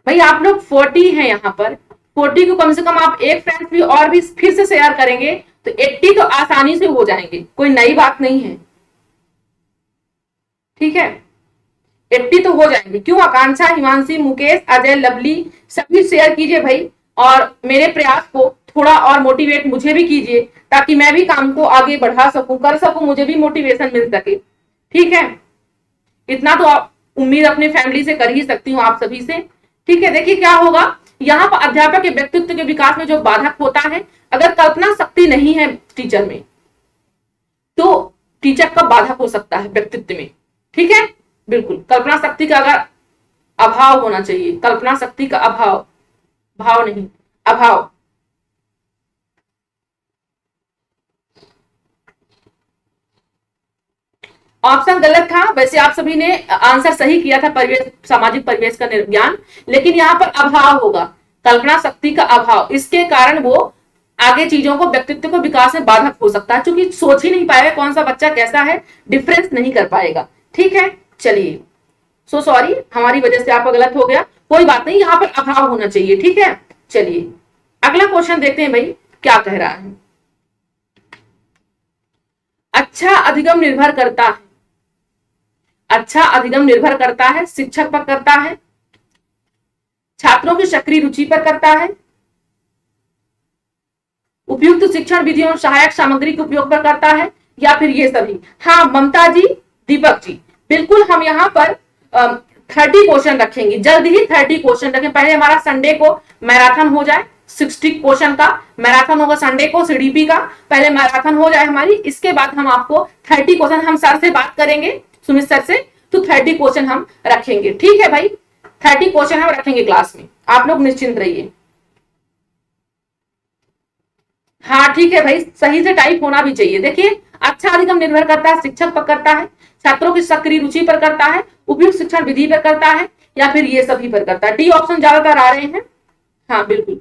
भाई आप लोग 40 हैं यहाँ पर, 40 को कम से कम आप एक फ्रेंड्स भी और भी फिर से शेयर करेंगे तो 80 तो आसानी से हो जाएंगे, कोई नई बात नहीं है। ठीक है, 80 तो हो जाएंगे। क्यों, आकांक्षा, हिमांशी, मुकेश, अजय, लवली सभी शेयर कीजिए भाई, और मेरे प्रयास को थोड़ा और मोटिवेट मुझे भी कीजिए, ताकि मैं भी काम को आगे बढ़ा सकूं, कर सकूं, मुझे भी मोटिवेशन मिल सके। ठीक है, इतना तो आप उम्मीद अपने फैमिली से कर ही सकती हूँ, आप सभी से। ठीक है, देखिए क्या होगा यहाँ पर, अध्यापक के व्यक्तित्व के विकास में जो बाधक होता है, अगर कल्पना शक्ति नहीं है टीचर में, तो टीचर का बाधक हो सकता है व्यक्तित्व में। ठीक है, बिल्कुल, कल्पना शक्ति का अगर अभाव होना चाहिए, कल्पना शक्ति का अभाव, भाव नहीं, अभाव। ऑप्शन गलत था, वैसे आप सभी ने आंसर सही किया था, परिवेश, सामाजिक परिवेश का ज्ञान, लेकिन यहाँ पर अभाव होगा, कल्पना शक्ति का अभाव, इसके कारण वो आगे चीजों को, व्यक्तित्व को विकास में बाधक हो सकता है, क्योंकि सोच ही नहीं पाएगा कौन सा बच्चा कैसा है, डिफरेंस नहीं कर पाएगा। ठीक है, चलिए, सो सॉरी, हमारी वजह से आपका गलत हो गया, कोई बात नहीं, यहाँ पर अभाव होना चाहिए। ठीक है, चलिए अगला क्वेश्चन देखते हैं भाई क्या कह रहा है। अच्छा अधिगम निर्भर करता है, अच्छा अधिगम निर्भर करता है शिक्षक पर करता है, छात्रों की सक्रिय रुचि पर करता है, उपयुक्त शिक्षण विधियों सहायक सामग्री के उपयोग पर करता है, या फिर ये सभी। हाँ ममता जी, दीपक जी, बिल्कुल हम यहाँ पर 30 क्वेश्चन रखेंगे, जल्द ही 30 क्वेश्चन रखें। पहले हमारा संडे को मैराथन हो जाए, 60 क्वेश्चन का मैराथन होगा संडे को, सीडीपी का पहले मैराथन हो जाए हमारी, इसके बाद हम आपको 30 क्वेश्चन, हम सर से बात करेंगे, सुमित सर से, तो 30 क्वेश्चन हम रखेंगे। ठीक है भाई, 30 क्वेश्चन हम रखेंगे क्लास में, आप लोग निश्चिंत रहिए। हाँ ठीक है भाई, सही से टाइप होना भी चाहिए। देखिए, अच्छा अधिगम निर्भर करता है शिक्षक पर करता है, छात्रों की सक्रिय रुचि पर करता है, उपयुक्त शिक्षण विधि पर करता है, या फिर ये सभी पर करता है। डी ऑप्शन ज्यादातर आ रहे हैं। हाँ बिल्कुल,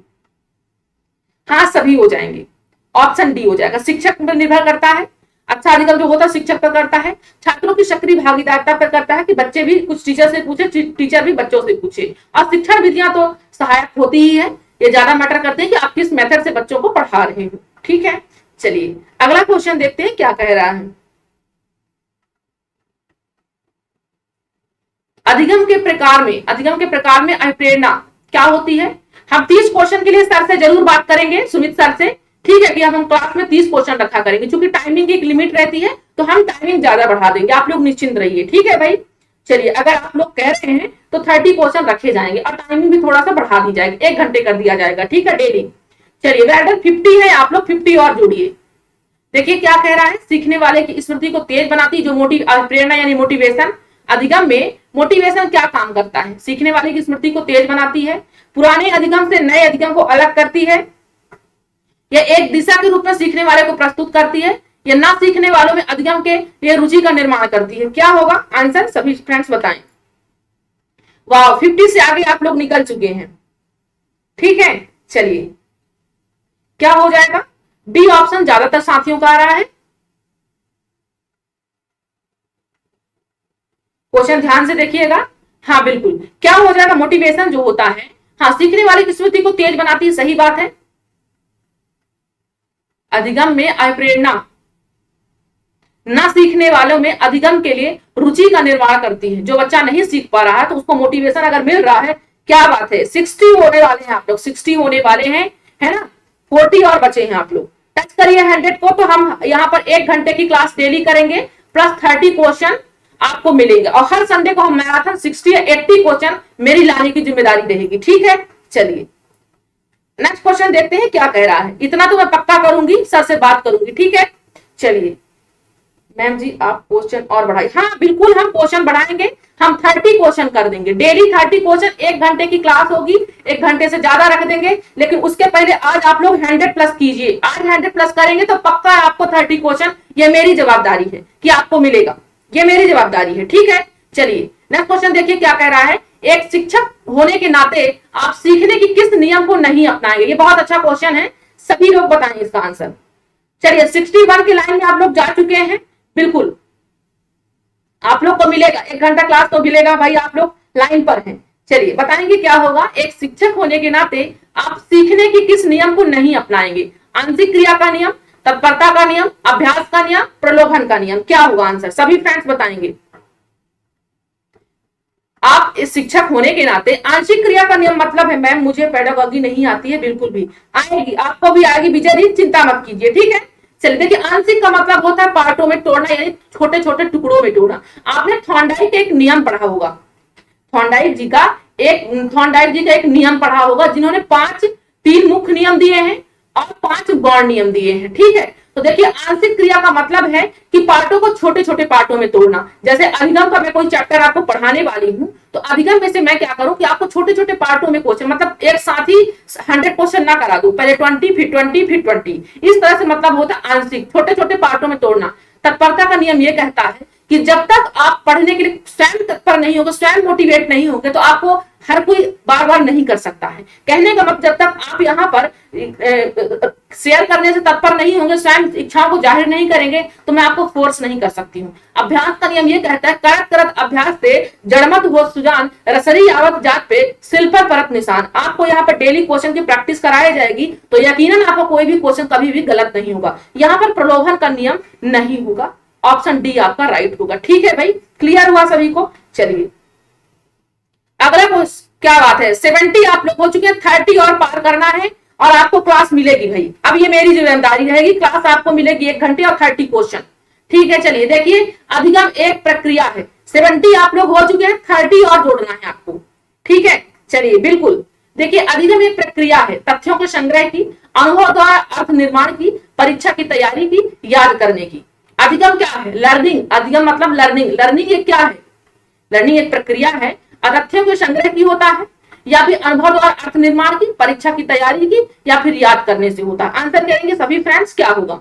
हाँ सभी हो जाएंगे। ऑप्शन डी हो जाएगा, शिक्षक पर निर्भर करता है, अच्छा अधिगम जो होता है शिक्षक पर करता है, छात्रों की सक्रिय भागीदारिता पर करता है कि बच्चे भी कुछ टीचर से पूछे, टीचर भी बच्चों से पूछे, और शिक्षण विधियां तो सहायक होती ही है, ये ज्यादा मैटर करते हैं कि आप किस मेथड से बच्चों को पढ़ा रहे हो। ठीक है, चलिए अगला क्वेश्चन देखते हैं क्या कह रहा है। अधिगम के प्रकार में अभिप्रेरणा क्या होती है। हम 30 क्वेश्चन के लिए सर से जरूर बात करेंगे, सुमित सर से। ठीक है कि हम क्लास में 30 क्वेश्चन रखा करेंगे, क्योंकि टाइमिंग की एक लिमिट रहती है, तो हम टाइमिंग ज्यादा बढ़ा देंगे, आप लोग निश्चिंत रहिए। ठीक है भाई, चलिए अगर आप लोग कह रहे हैं तो 30 क्वेश्चन रखे जाएंगे, और टाइमिंग भी थोड़ा सा बढ़ा दी जाएगी, 1 घंटे कर दिया जाएगा। ठीक है, डेली। चलिए अगर 50 है, आप लोग 50 और जोड़िए। देखिए क्या कह रहा है, सीखने वाले की स्मृति को तेज बनाती, जो प्रेरणा यानी मोटिवेशन। अधिगम में मोटिवेशन क्या काम करता है, सीखने वाले की स्मृति को तेज बनाती है, पुराने अधिगम से नए अधिगम को अलग करती है, या एक दिशा के रूप में सीखने वाले को प्रस्तुत करती है, या ना सीखने वालों में अधिगम के लिए रुचि का निर्माण करती है। क्या होगा आंसर, सभी फ्रेंड्स बताएं। वाह, 50 से आगे आप लोग निकल चुके हैं। ठीक है, चलिए क्या हो जाएगा, डी ऑप्शन ज्यादातर साथियों का आ रहा है। क्वेश्चन ध्यान से देखिएगा। हाँ बिल्कुल, क्या हो जाएगा, मोटिवेशन जो होता है, हाँ सीखने वाले की स्मृति को तेज बनाती है, सही बात है। अधिगम में अप्रेरणा ना सीखने वालों में अधिगम के लिए रुचि का निर्माण करती है, जो बच्चा नहीं सीख पा रहा है तो उसको मोटिवेशन अगर मिल रहा है, क्या बात है। 60 होने वाले हैं आप लोग, 60 होने वाले हैं, है ना, 40 और बचे हैं आप लोग। टच करिए 100 को, तो हम यहाँ पर 1 घंटे की क्लास डेली करेंगे, प्लस 30 क्वेश्चन आपको मिलेंगे, और हर संडे को हम मैराथन 60 या 80 क्वेश्चन मेरी लाने की जिम्मेदारी रहेगी। ठीक है, चलिए नेक्स्ट क्वेश्चन देखते हैं क्या कह रहा है। इतना तो मैं पक्का करूंगी, सर से बात करूंगी। ठीक है, चलिए मैम जी आप क्वेश्चन और बढ़ाइए। हाँ बिल्कुल, हम क्वेश्चन बढ़ाएंगे, हम 30 क्वेश्चन कर देंगे डेली। 30 क्वेश्चन, 1 घंटे की क्लास होगी, 1 घंटे से ज्यादा रख देंगे, लेकिन उसके पहले आज आप लोग 100 प्लस कीजिए। आज 100 प्लस करेंगे तो पक्का आपको 30 क्वेश्चन, ये मेरी जवाबदारी है कि आपको मिलेगा, ये मेरी जवाबदारी है। ठीक है, चलिए नेक्स्ट क्वेश्चन देखिए क्या कह रहा है। एक शिक्षक होने के नाते आप सीखने की किस नियम को नहीं अपनाएंगे। ये बहुत अच्छा क्वेश्चन है, सभी लोग बताएंगे इसका आंसर। चलिए 61 की लाइन में आप लोग जा चुके हैं, बिल्कुल आप लोग को मिलेगा 1 घंटा क्लास तो मिलेगा भाई, आप लोग लाइन पर हैं। चलिए बताएंगे क्या होगा। एक शिक्षक होने के नाते आप सीखने की किस नियम को नहीं अपनाएंगे। आंशिक क्रिया का नियम, तत्परता का नियम, अभ्यास का नियम, प्रलोभन का नियम। क्या होगा आंसर, सभी फ्रेंड्स बताएंगे। आप इस शिक्षक होने के नाते, आंशिक क्रिया का नियम मतलब है मैम मुझे पेडागॉजी नहीं आती है, बिल्कुल भी आएगी, आपको भी आएगी विजय जी, चिंता मत कीजिए। ठीक है, चलिए देखिए आंशिक का मतलब होता है पार्टों में तोड़ना, यानी छोटे छोटे टुकड़ों में तोड़ना। आपने थॉर्नडाइक एक नियम पढ़ा होगा, थॉर्नडाइक जी का एक नियम पढ़ा होगा, जिन्होंने 3 मुख्य नियम दिए हैं और 5 गौण नियम दिए हैं। ठीक है, तो देखिए आंशिक क्रिया का मतलब है कि पार्टों को छोटे छोटे पार्टों में तोड़ना। जैसे अधिगम का मैं कोई चैप्टर आपको पढ़ाने वाली हूं, तो अधिगम में से मैं क्या करूं कि आपको छोटे छोटे पार्टों में क्वेश्चन, मतलब एक साथ ही 100 क्वेश्चन ना करा दूं, पहले 20 फिर 20 फिर 20, इस तरह से मतलब होता है आंशिक, छोटे छोटे पार्टों में तोड़ना। तत्परता का नियम यह कहता है कि जब तक आप पढ़ने के लिए स्वयं तत्पर नहीं होगे, स्वयं मोटिवेट नहीं होंगे, तो आपको हर कोई बार बार नहीं कर सकता है। कहने का मतलब जब तक आप यहाँ पर शेयर करने से तत्पर नहीं होंगे, स्वयं इच्छाओं को जाहिर नहीं करेंगे, तो मैं आपको फोर्स नहीं कर सकती हूँ। अभ्यास का नियम ये कहता है, करत करत अभ्यास से जड़मत हो सुजान, रसरी आवत जात पे सिल पर परत निशान। आपको यहाँ पर डेली क्वेश्चन की प्रैक्टिस कराई जाएगी, तो यकीनन आपको कोई भी क्वेश्चन कभी भी गलत नहीं होगा। यहाँ पर प्रलोभन का नियम नहीं होगा, ऑप्शन डी आपका राइट होगा। ठीक है भाई, क्लियर हुआ सभी को। चलिए अगला क्या बात है, 70 आप लोग हो चुके हैं, 30 और पार करना है और आपको क्लास मिलेगी भाई। अब ये मेरी जिम्मेदारी रहेगी, क्लास आपको मिलेगी 1 घंटे और 30 क्वेश्चन। ठीक है, चलिए देखिए अधिगम एक प्रक्रिया है। 70 आप लोग हो चुके हैं, 30 और जोड़ना है आपको। ठीक है, चलिए बिल्कुल देखिए अधिगम एक प्रक्रिया है, तथ्यों के संग्रह की, अनुभव द्वारा अर्थ निर्माण की, परीक्षा की तैयारी की, याद करने की। अधिगम क्या है, लर्निंग। अधिगम मतलब लर्निंग। लर्निंग ये क्या है, लर्निंग एक प्रक्रिया है, तथ्यों के संग्रह की होता है, या फिर अनुभव द्वारा अर्थ निर्माण की, परीक्षा की तैयारी की, या फिर याद करने से होता है? आंसर करेंगे सभी फ्रेंड्स, क्या होगा?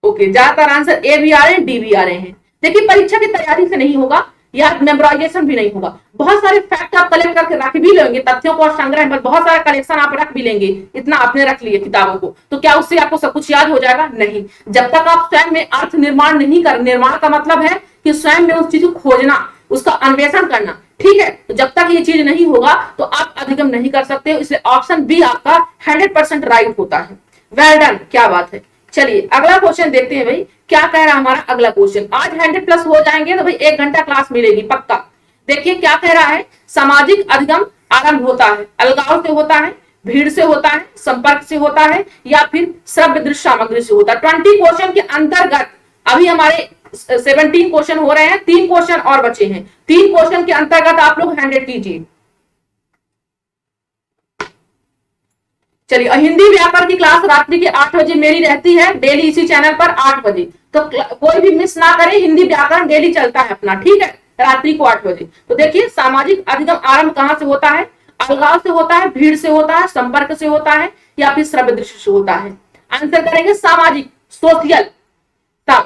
ओके, ज्यादातर आंसर ए भी आ रहे हैं, डी भी आ रहे हैं। देखिए परीक्षा की तैयारी से नहीं होगा, या मेमोराइजेशन भी नहीं होगा। बहुत सारे फैक्ट आप कलेक्ट करके रख भी लेंगे, तथ्यों को संग्रह पर बहुत सारा कलेक्शन आप रख भी लेंगे, इतना आपने रख लिए किताबों को, तो क्या उससे आपको सब कुछ याद हो जाएगा? नहीं। जब तक आप स्वयं में अर्थ निर्माण नहीं कर, निर्माण का मतलब है कि स्वयं में उस चीज को खोजना, उसका अन्वेषण करना, ठीक है? तो जब तक ये चीज नहीं होगा तो आप अधिगम नहीं कर सकते, इसलिए ऑप्शन बी आपका 100% राइट होता है। वेल डन, क्या बात है। चलिए अगला क्वेश्चन देखते हैं भाई, क्या कह रहा है हमारा अगला क्वेश्चन। आज 100+ हो जाएंगे तो भाई 1 घंटा क्लास मिलेगी पक्का। देखिए क्या कह रहा है, सामाजिक अधिगम आरंभ होता है अलगाव से होता है, भीड़ से होता है, संपर्क से होता है, या फिर श्रव्य दृश्य सामग्री से होता है। 20 क्वेश्चन के अंतर्गत अभी हमारे 17 क्वेश्चन हो रहे हैं, 3 क्वेश्चन और बचे हैं। 3 क्वेश्चन के अंतर्गत आप लोग 100 कीजिए। चलिए, हिंदी व्याकरण की क्लास रात्रि के 8 बजे मेरी रहती है डेली इसी चैनल पर 8 बजे, तो कोई भी मिस ना करे, हिंदी व्याकरण डेली चलता है अपना, ठीक है, रात्रि को 8 बजे। तो देखिए सामाजिक अधिगम आरंभ कहां से होता है? अलगाव से होता है, भीड़ से होता है, संपर्क से होता है, या फिर श्रव्य दृश्य से होता है? आंसर करेंगे सामाजिक, सोशल।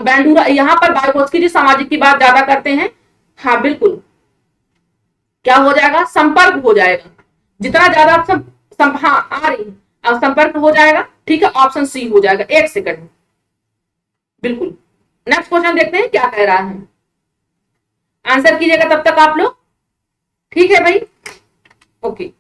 बैंडूरा यहां पर बायकोस्की जी सामाजिक की बात ज्यादा करते हैं। हाँ बिल्कुल, क्या हो जाएगा? संपर्क हो जाएगा। जितना ज्यादा आप हाँ आ रही है, संपर्क हो जाएगा, ठीक है, ऑप्शन सी हो जाएगा। 1 सेकंड, बिल्कुल। नेक्स्ट क्वेश्चन देखते हैं क्या कह रहा है, आंसर कीजिएगा तब तक आप लोग, ठीक है भाई, ओके।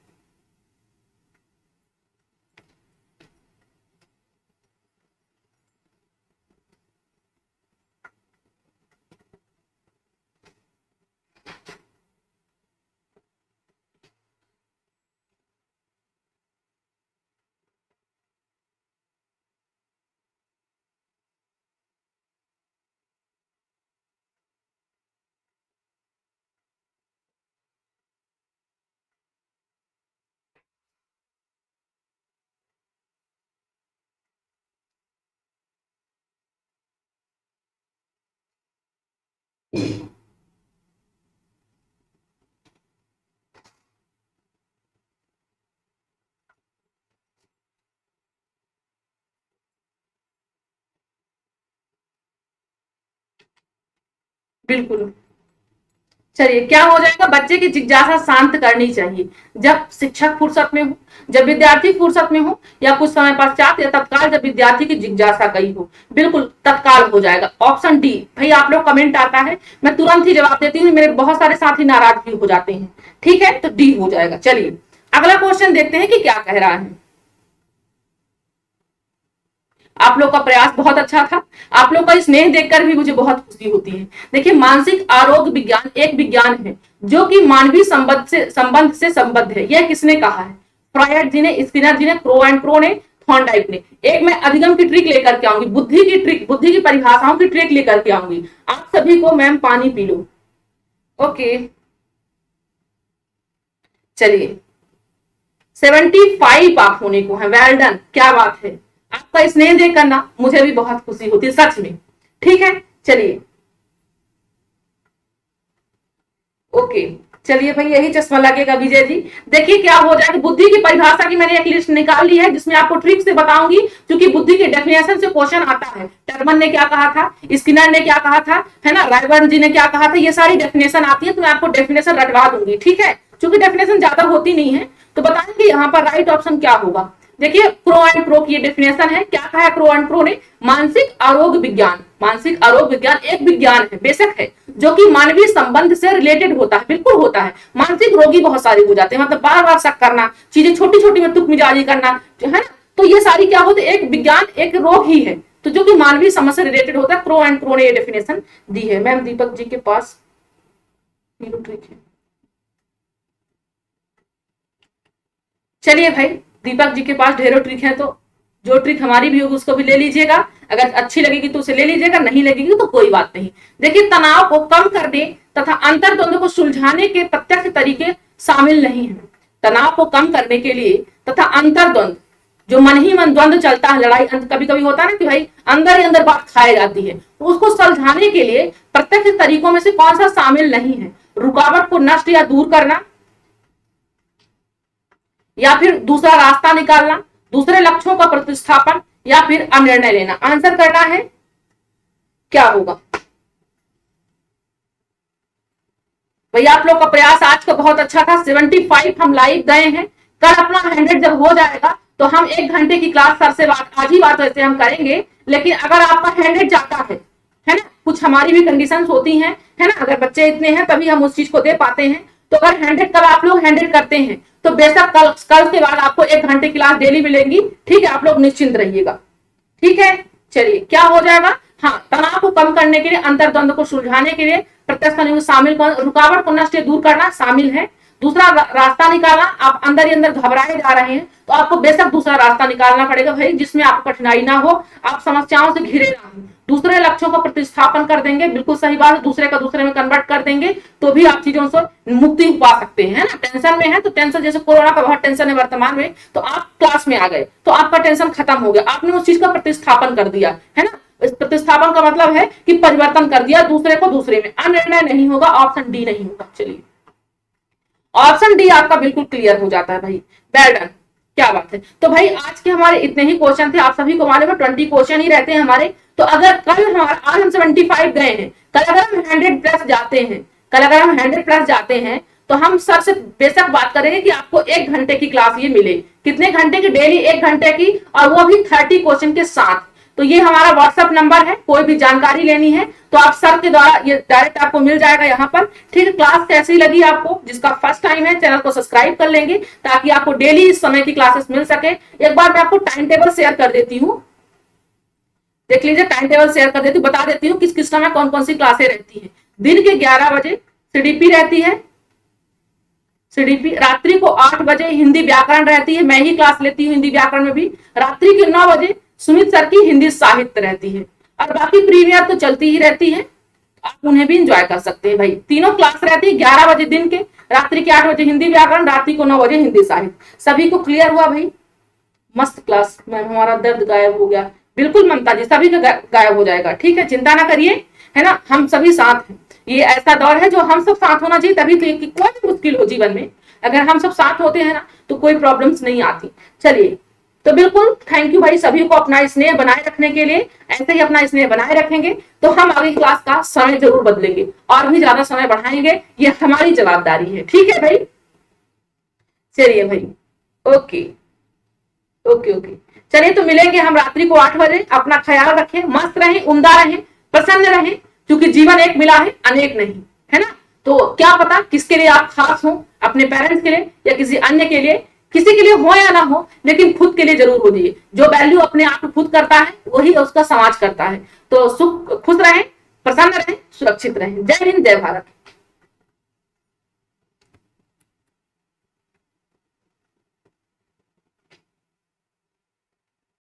बिल्कुल, चलिए क्या हो जाएगा? बच्चे की जिज्ञासा शांत करनी चाहिए। जब शिक्षक फुर्सत में हो, जब विद्यार्थी फुर्सत में हो, या कुछ समय पश्चात, या तत्काल जब विद्यार्थी की जिज्ञासा गई हो। बिल्कुल तत्काल हो जाएगा, ऑप्शन डी। भाई आप लोग कमेंट आता है, मैं तुरंत ही जवाब देती हूँ, मेरे बहुत सारे साथी नाराज भी हो जाते हैं, ठीक है, तो डी हो जाएगा। चलिए अगला क्वेश्चन देखते हैं कि क्या कह रहा है। आप लोग का प्रयास बहुत अच्छा था, आप लोग का स्नेह देखकर भी मुझे बहुत खुशी होती है। देखिए मानसिक आरोग्य विज्ञान एक विज्ञान है जो कि मानवीय संबंध से संबद्ध है। यह किसने कहा है? फ्रायड जी ने, स्किनर जी ने, क्रो एंड क्रो ने, थॉर्नडाइक ने। एक मैं अधिगम की ट्रिक लेकर के आऊंगी, बुद्धि की ट्रिक, बुद्धि की परिभाषाओं की ट्रिक लेकर के आऊंगी। आप सभी को मैम पानी पी लो, ओके। चलिए 75 आप होने को है, वेल डन, क्या बात है। आपका स्नेह देख करना मुझे भी बहुत खुशी होती है सच में, ठीक है। चलिए ओके, चलिए भाई यही चश्मा लगेगा विजय जी। देखिए क्या हो जाएगा, बुद्धि की परिभाषा की मैंने एक लिस्ट निकाल ली है जिसमें आपको ट्रिक से बताऊंगी, क्योंकि बुद्धि की डेफिनेशन से क्वेश्चन आता है। टर्मन ने क्या कहा था, स्किनर ने क्या कहा था, है ना, रायबर्न जी ने क्या कहा था, ये सारी डेफिनेशन आती है, तो मैं आपको डेफिनेशन रटवा दूंगी, ठीक है। क्योंकि डेफिनेशन ज्यादा होती नहीं है, तो बताएंगे यहाँ पर राइट ऑप्शन क्या होगा। देखिए क्रो एंड क्रो की डेफिनेशन है, क्या कहा है क्रो एंड क्रो ने? मानसिक आरोग्य विज्ञान, मानसिक आरोग्य विज्ञान एक विज्ञान है, बेशक है, जो कि मानवीय संबंध से रिलेटेड होता है। बिल्कुल होता है, मानसिक रोगी बहुत सारे हो जाते हैं, मतलब बार बार शक करना, चीजें छोटी छोटी में तुक मिजाजी करना, है ना, तो ये सारी क्या होते हैं? एक विज्ञान, एक रोग ही है, तो जो कि मानवीय समझ से रिलेटेड होता है। क्रो एंड क्रो ने ये डेफिनेशन दी है। मैम दीपक जी के पास ट्रिक है। चलिए भाई, दीपक जी के पास ढेरों ट्रिक है, तो जो ट्रिक हमारी भी होगी उसको भी ले लीजिएगा। अगर अच्छी लगेगी तो उसे ले लीजिएगा, नहीं लगेगी तो कोई बात नहीं। देखिए तनाव को कम करने तथा अंतर्द्वंद को सुलझाने के प्रत्यक्ष तरीके शामिल नहीं है। तनाव को कम करने के लिए तथा अंतर्द्वंद, जो मन ही मन द्वंद चलता है, लड़ाई कभी कभी होता है ना कि भाई अंदर ही अंदर बात खाई जाती है, तो उसको सुलझाने के लिए प्रत्यक्ष तरीकों में से कौन सा शामिल नहीं है? रुकावट को नष्ट या दूर करना, या फिर दूसरा रास्ता निकालना, दूसरे लक्ष्यों का प्रतिस्थापन, या फिर अनिर्णय लेना? आंसर करना है, क्या होगा भैया? आप लोग का प्रयास आज का बहुत अच्छा था। 75 हम लाइव गए हैं। कल अपना 100 जब हो जाएगा तो हम 1 घंटे की क्लास सर से आज ही बात वैसे हम करेंगे, लेकिन अगर आपका 100 जाता है ना, कुछ हमारी भी कंडीशंस होती हैं, है ना, अगर बच्चे इतने हैं तभी हम उस चीज को दे पाते हैं। तो अगर 100 कल आप लोग 100 करते हैं तो बेशक कल के बाद आपको 1 घंटे की क्लास डेली मिलेंगी। ठीक है, आप लोग निश्चिंत रहिएगा। ठीक है, चलिए क्या हो जाएगा? हाँ, तनाव को कम करने के लिए, अंतर्द्वंद को सुलझाने के लिए प्रत्यक्ष नियम शामिल, रुकावट को नष्ट दूर करना शामिल है। दूसरा रास्ता निकालना, आप अंदर ही अंदर घबराए जा रहे हैं तो आपको बेशक दूसरा रास्ता निकालना पड़ेगा भाई, जिसमें आपको कठिनाई ना हो, आप समस्याओं से घिरे ना हो। दूसरे लक्ष्यों का प्रतिस्थापन कर देंगे, बिल्कुल सही बात है, दूसरे का दूसरे में कन्वर्ट कर देंगे तो भी आप चीजों से मुक्ति पा सकते हैं, है ना। टेंशन में है तो टेंशन, जैसे कोरोना का बहुत टेंशन है वर्तमान में, तो आप क्लास में आ गए तो आपका टेंशन खत्म हो गया, आपने उस चीज का प्रतिस्थापन कर दिया, है ना। इस प्रतिस्थापन का मतलब है कि परिवर्तन कर दिया दूसरे को दूसरे में। अनिर्णय नहीं होगा, ऑप्शन डी नहीं होगा। चलिए, ऑप्शन डी आपका बिल्कुल क्लियर हो जाता है भाई। वेल डन, क्या बात है। तो भाई आज के हमारे इतने ही क्वेश्चन थे। आप सभी को मालूम है 20 क्वेश्चन ही रहते हैं हमारे। तो अगर कल हमारा, आज हम 75 गए हैं, कल अगर हम 100 प्लस जाते हैं, कल अगर हम 100 प्लस जाते हैं तो हम सर से बेशक बात करेंगे कि आपको 1 घंटे की क्लास ये मिले। कितने घंटे की? डेली 1 घंटे की, और वो भी 30 क्वेश्चन के साथ। तो ये हमारा व्हाट्सएप नंबर है, कोई भी जानकारी लेनी है तो आप सर के द्वारा ये डायरेक्ट आपको मिल जाएगा यहाँ पर। ठीक है, क्लास कैसी लगी आपको? जिसका फर्स्ट टाइम है चैनल को सब्सक्राइब कर लेंगे ताकि आपको डेली इस समय की क्लासेस मिल सके। एक बार मैं आपको टाइम टेबल शेयर कर देती हूँ, देख लीजिए, टाइम टेबल शेयर कर देती हूँ, बता देती हूँ किस किस समय कौन कौन सी क्लासें रहती है। दिन के 11 बजे सीडीपी रहती है, सीडीपी। रात्रि को 8 बजे हिंदी व्याकरण रहती है, मैं ही क्लास लेती हूँ हिंदी व्याकरण में भी। रात्रि के 9 बजे सुमित सर की हिंदी साहित्य रहती है, और बाकी प्रीमियर तो चलती ही रहती है, आप उन्हें भी एंजॉय कर सकते हैं भाई। तीनों क्लास रहती है 11 बजे दिन के, रात्रि के 8 बजे हिंदी व्याकरण, रात्रि को 9 बजे हिंदी साहित्य। सभी को क्लियर हुआ भाई? मस्त क्लास। मैम हमारा दर्द गायब हो गया, बिल्कुल ममता जी, सभी का गायब हो जाएगा। ठीक है, चिंता ना करिए, है ना, हम सभी साथ हैं। ये ऐसा दौर है जो हम सब साथ होना चाहिए, तभी तो कोई मुश्किल हो जीवन में, अगर हम सब साथ होते हैं ना तो कोई प्रॉब्लम्स नहीं आती। चलिए, तो बिल्कुल थैंक यू भाई सभी को अपना स्नेह बनाए रखने के लिए। ऐसे ही अपना स्नेह बनाए रखेंगे तो हम अगली क्लास का समय जरूर बदलेंगे और भी ज्यादा समय बढ़ाएंगे, ये हमारी जवाबदारी है। ठीक है भाई, चलिए भाई, ओके ओके ओके। चलिए, तो मिलेंगे हम रात्रि को 8 बजे। अपना ख्याल रखें, मस्त रहें, उम्दा रहें, प्रसन्न रहें, क्योंकि जीवन एक मिला है, अनेक नहीं, है ना। तो क्या पता किसके लिए आप खास हो, अपने पेरेंट्स के लिए या किसी अन्य के लिए, किसी के लिए हो या ना हो, लेकिन खुद के लिए जरूर हो जाइए। जो वैल्यू अपने आप को खुद करता है वही उसका समाज करता है। तो सुख, खुश रहें, प्रसन्न रहें, सुरक्षित रहें। जय हिंद, जय भारत।